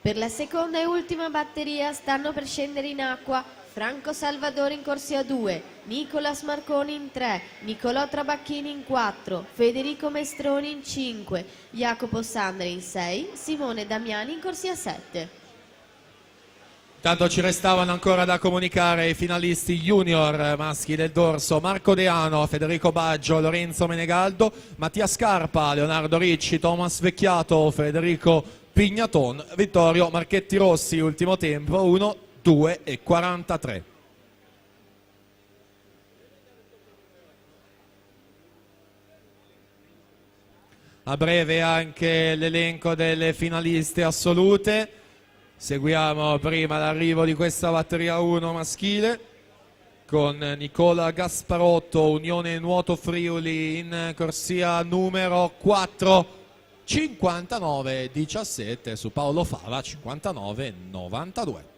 Per la seconda e ultima batteria stanno per scendere in acqua Franco Salvadori in corsia 2, Nicolas Marconi in 3, Nicolò Trabacchini in 4, Federico Mestroni in 5, Jacopo Sandri in 6, Simone Damiani in corsia 7. Intanto ci restavano ancora da comunicare i finalisti junior maschi del dorso: Marco Deano, Federico Baggio, Lorenzo Menegaldo, Mattia Scarpa, Leonardo Ricci, Thomas Vecchiato, Federico Pignaton, Vittorio Marchetti Rossi, ultimo tempo 1, 2 e 43. A breve anche l'elenco delle finaliste assolute. Seguiamo prima l'arrivo di questa batteria 1 maschile con Nicola Gasparotto, Unione Nuoto Friuli in corsia numero 4, 59-17 su Paolo Fava 59-92.